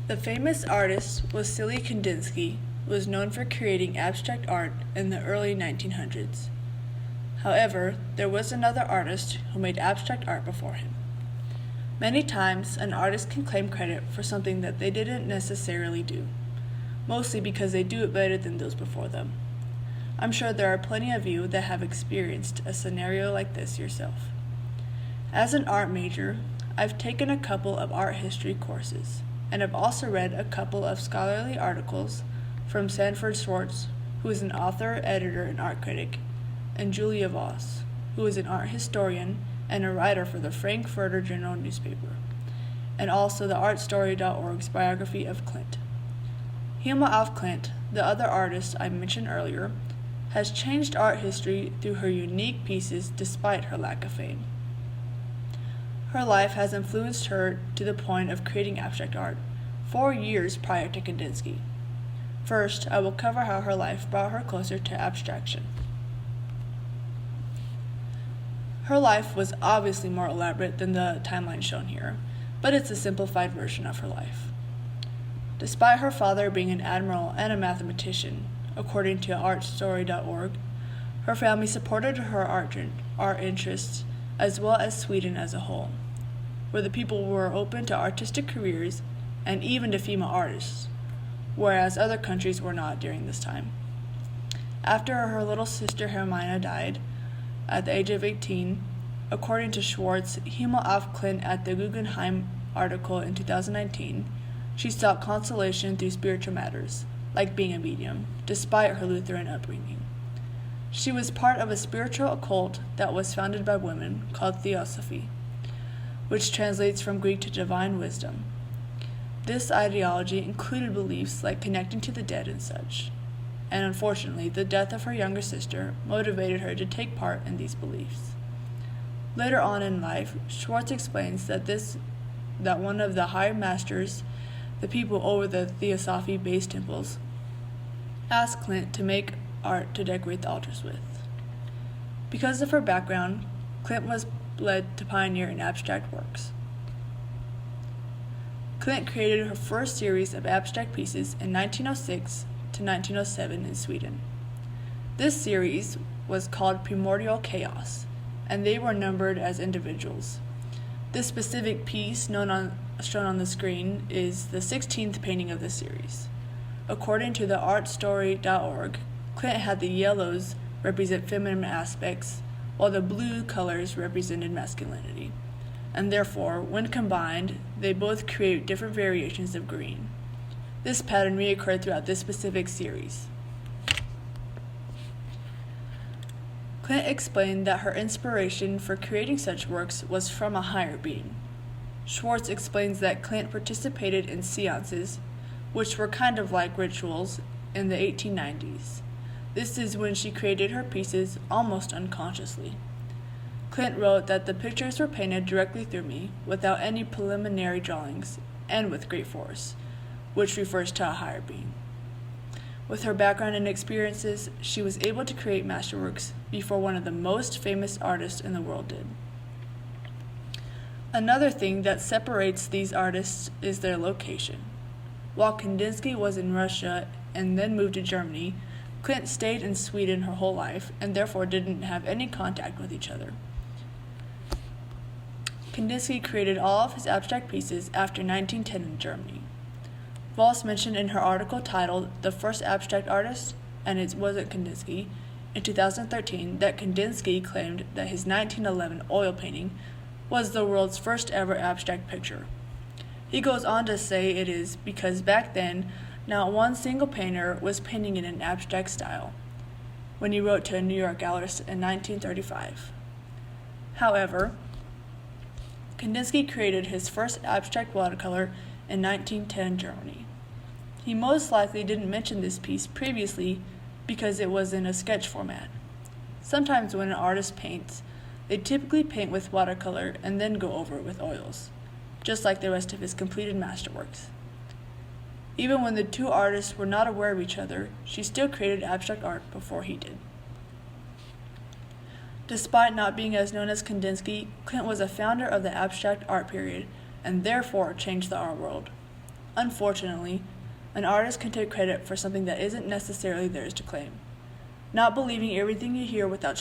The famous artist Wassily Kandinsky was known for creating abstract art in the early 1900s. However, there was another artist who made abstract art before him. Many times, an artist can claim credit for something that they didn't necessarily do, mostly because they do it better than those before them. I'm sure there are plenty of you that have experienced a scenario like this yourself. As an art major, I've taken a couple of art history courses, and have also read a couple of scholarly articles from Sanford Schwartz, who is an author, editor, and art critic, and Julia Voss, who is an art historian and a writer for the Frankfurter General newspaper, and also the artstory.org's biography of Klint. Hilma of Klint, the other artist I mentioned earlier, has changed art history through her unique pieces despite her lack of fame. Her life has influenced her to the point of creating abstract art 4 years prior to Kandinsky. First, I will cover how her life brought her closer to abstraction. Her life was obviously more elaborate than the timeline shown here, but it's a simplified version of her life. Despite her father being an admiral and a mathematician, according to artstory.org, her family supported her art interests as well as Sweden as a whole, where the people were open to artistic careers and even to female artists, whereas other countries were not during this time. After her little sister Hermina died at the age of 18, according to Schwartz, Hilma af Klint at the Guggenheim article in 2019, she sought consolation through spiritual matters, like being a medium, despite her Lutheran upbringing. She was part of a spiritual occult that was founded by women called Theosophy, which translates from Greek to divine wisdom. This ideology included beliefs like connecting to the dead and such, and unfortunately, the death of her younger sister motivated her to take part in these beliefs. Later on in life, Schwartz explains that one of the high masters, the people over the Theosophy base temples, asked Klint to make art to decorate the altars with. Because of her background, Klint was led to pioneer in abstract works. Klint created her first series of abstract pieces in 1906 to 1907 in Sweden. This series was called Primordial Chaos, and they were numbered as individuals. This specific piece, shown on the screen, is the 16th painting of the series. According to the artstory.org, Klint had the yellows represent feminine aspects, while the blue colors represented masculinity, and therefore, when combined, they both create different variations of green. This pattern reoccurred throughout this specific series. Klint explained that her inspiration for creating such works was from a higher being. Schwartz explains that Klint participated in seances, which were kind of like rituals, in the 1890s. This is when she created her pieces almost unconsciously. Klint wrote that the pictures were painted directly through me, without any preliminary drawings, and with great force, which refers to a higher being. With her background and experiences, she was able to create masterworks before one of the most famous artists in the world did. Another thing that separates these artists is their location. While Kandinsky was in Russia and then moved to Germany, Klint stayed in Sweden her whole life and therefore didn't have any contact with each other. Kandinsky created all of his abstract pieces after 1910 in Germany. Voss mentioned in her article titled The First Abstract Artist, and it wasn't Kandinsky, in 2013 that Kandinsky claimed that his 1911 oil painting was the world's first ever abstract picture. He goes on to say it is because back then, not one single painter was painting in an abstract style, when he wrote to a New York gallerist in 1935. However, Kandinsky created his first abstract watercolor in 1910 in Germany. He most likely didn't mention this piece previously because it was in a sketch format. Sometimes when an artist paints, they typically paint with watercolor and then go over it with oils, just like the rest of his completed masterworks. Even when the two artists were not aware of each other, she still created abstract art before he did. Despite not being as known as Kandinsky, Klint was a founder of the abstract art period and therefore changed the art world. Unfortunately, an artist can take credit for something that isn't necessarily theirs to claim. Not believing everything you hear without